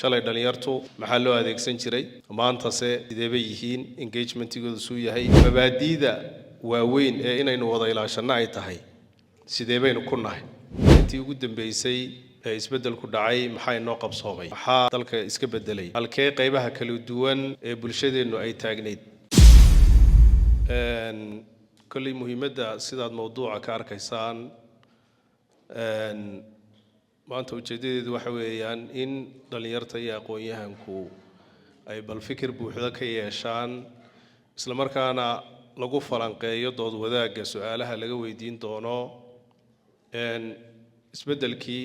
shalay dhalinyartu maxaa loo adeegsan jiray maantase sidee bay yihiin engagementigoodu suu yahay mabaadiida waaweyn ee inaynu wada ilaashano ay tahay sidee baynu ku nahay intii ugu dambeysay ee isbeddelku dhacay maxay noo qabsoomay maxaa dalka iska bedelay halkee qaybaha kala duwan ee bulshadeenu ay taagneyd kulli muhiimadda sidaad mawduuca ka arkaysaan maanta ujeedadeedu waxa weeyaan in dhalinyarta iyo aqoon-yahanku ay bal fikir buuxda ka yeeshaan isla markaana lagu falanqeeyo dood wadaagga su'aalaha laga weydiin doono isbeddelkii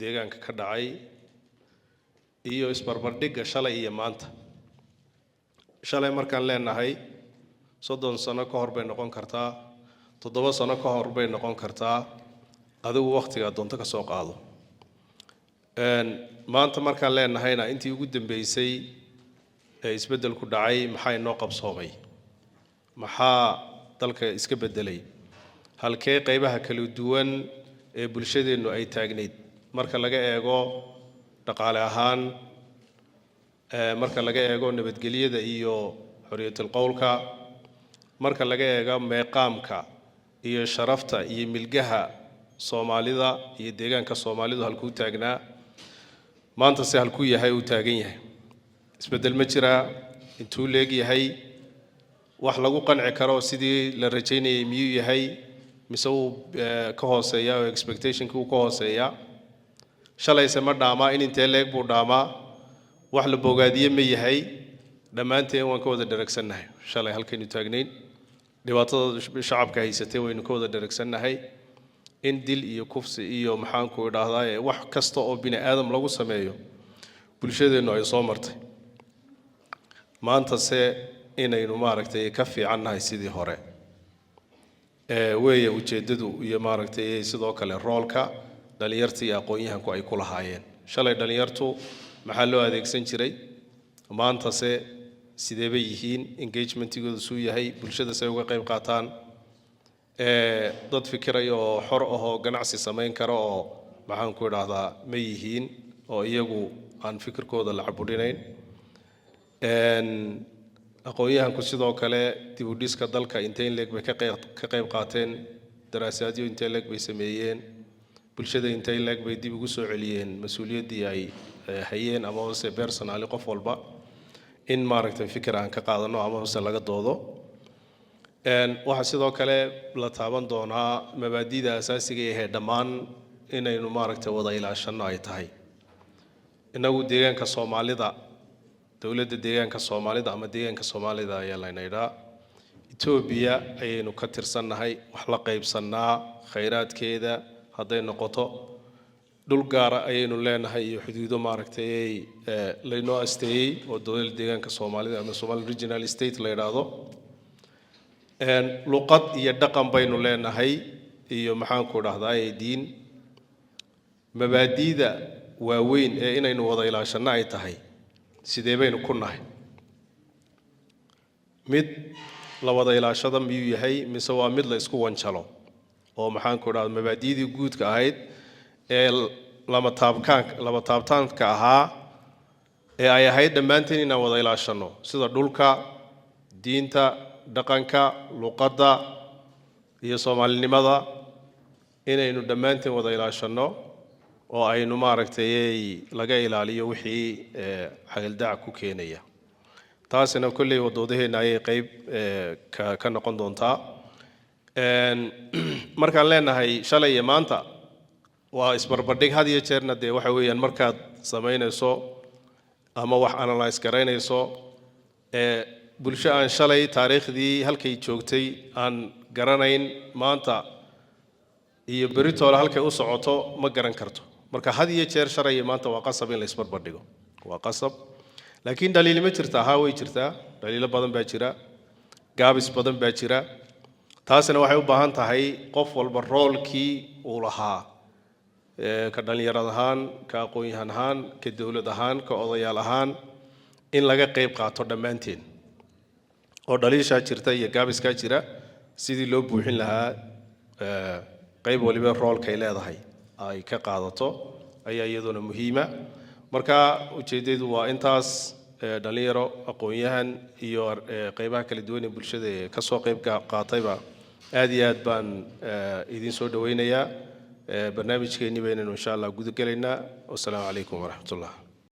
deegaanka ka dhacay iyo isbarbardhigga shalay iyo maanta shalay markaan leenahay 30 sano ka hor bay noqon kartaa 7 sano ka hor bay noqon kartaa adigu waqtiga doonto ka soo qaado maanta markaan leenahayna intii ugu dambeysay ee isbeddelku dhacay maxay noo qabsoomay maxaa dalka iska bedelay halkee qaybaha kala duwan ee bulshadeenu ay taagneyd marka laga eego dhaqaale ahaan marka laga eego nabadgelyada iyo xorriyatul qowlka marka laga eego meeqaamka iyo sharafta iyo milgaha Soomaalida iyo deegaanka Soomaalidu halkuu taagnaa maanta si halkuu yahay uu taagan yahay isbedel ma jira intuu leeg yahay wax lagu qanci karo sidii la rajaynayay miyuu yahay mise uu ka hooseeya oo expectation-kii uu ka hooseeya shalayse ma dhaama in intee leeg buu dhaamaa wax la bogaadiye ma yahay dhammaanteen waan ka wada dharagsannahay shalay halkaynu taagnayn dhibaatada shacabka haysatay waynu ka wada dharagsannahay in dil iyo kufsi iyo maxaan ku idhaahdaa wax kasta oo bini aadam lagu sameeyo bulshadeenu ay soo martay maanta se inaynu maaragtay ka fiicannahay sidii hore weeye ujeedadu iyo maaragtay sidoo kale roolka dhalinyarta iyo aqoon-yahanku ay ku lahaayeen shalay dhalinyartu maxaa loo adeegsan jiray maanta se sidee bay yihiin engagementigoodu suu yahay bulshada say uga qayb qaataan dad fikiraya oo xor ah oo ganacsi samayn kara oo maxaan ku idhaahdaa ma yihiin oo iyagu aan fikirkooda la cabudhinayn aqoon-yahanku sidoo kale dib u dhiska dalka intee leeg bay ka qayb qaateen daraasaadyo intee leeg bay sameeyeen bulshada intee leeg bay dib ugu soo celiyeen mas'uuliyaddii ay hayeen ama se personally qof walba in maaragtay fikir aan ka qaadano ama se laga doodo waxa sidoo kale la taaban doonaa mabaadiida asaasiga ee dhammaan inaynu maaragtay wada ilaashano ay tahay inagu deegaanka Soomaalida dawladda deegaanka Soomaalida ama deegaanka Soomaalida ayaa la yiraahdaa Ethiopia ayaynu ka tirsannahay wax la qaybsanaa khayraadkeeda haday noqoto dhul gaar ah ayaynu leenahay iyo xuduudo maaragtay laynoo asteeyay oo dawladda deegaanka Soomaalida ama Somali Regional State la yiraahdo luqad iyo dhaqan baynu leenahay iyo maxaan ku idhaahdaa diin mabaadiida waaweyn ee inaynu wada ilaashano ay tahay sidee baynu ku nahay mid la wada ilaashada miyuu yahay mise waa mid la isku wanjalo oo maxaan ku idhaahdaa mabaadiidii guudka ahayd ee lama taabtaanka ahaa ee ay ahayd dhammaanteen inaan wada ilaashano sida dhulka diinta dhaqanka luqadda iyo Soomaalinimada inaynu dhammaanteen wada ilaashano oo aynu maaragtay laga ilaaliyo wixii xagaldaac ku keenaya taasina kulli wadoodaheena ay qayb ka noqon doontaa markaan leenahay shalay iyo maanta waa isbarbardhig had iyo jeerna dee waxa weeyaan markaad samaynayso ama wax analyze garaynayso bulsho aan shalay taariikhdii halkay joogtay aan garanayn maanta iyo beritoole halkay u socoto ma garan karto marka had iyo jeer shalay maanta waa qasab in la isbarbardhigo waa qasab laakiin dhaliil ma jirtaa way jirtaa dhaliilo badan baa jira gaabis badan baa jira taasina waxay u baahan tahay qof walba roolkii uu lahaa ka dhalinyarada ahaan ka aqoon-yahan ahaan ka dawlad ahaan ka odayaal ahaan in laga qayb qaato dhammaanteen oo dhaliisha jirta iyo gaabiskaa jira sidii loo buuxin lahaa qayb waliba roolka ay leedahay ay ka qaadato ayaa iyaduna muhiima marka ujeedadu waa intaas dhalinyaro aqoon-yahan iyo qaybaha kala duwan ee bulshada ee ka soo qayb qaatayba aad iyo aad baan idin soo dhaweynayaa barnaamijkeennii baynaynu insha allah guda gelaynaa. Wassalaamu calaykum waraxmatullah.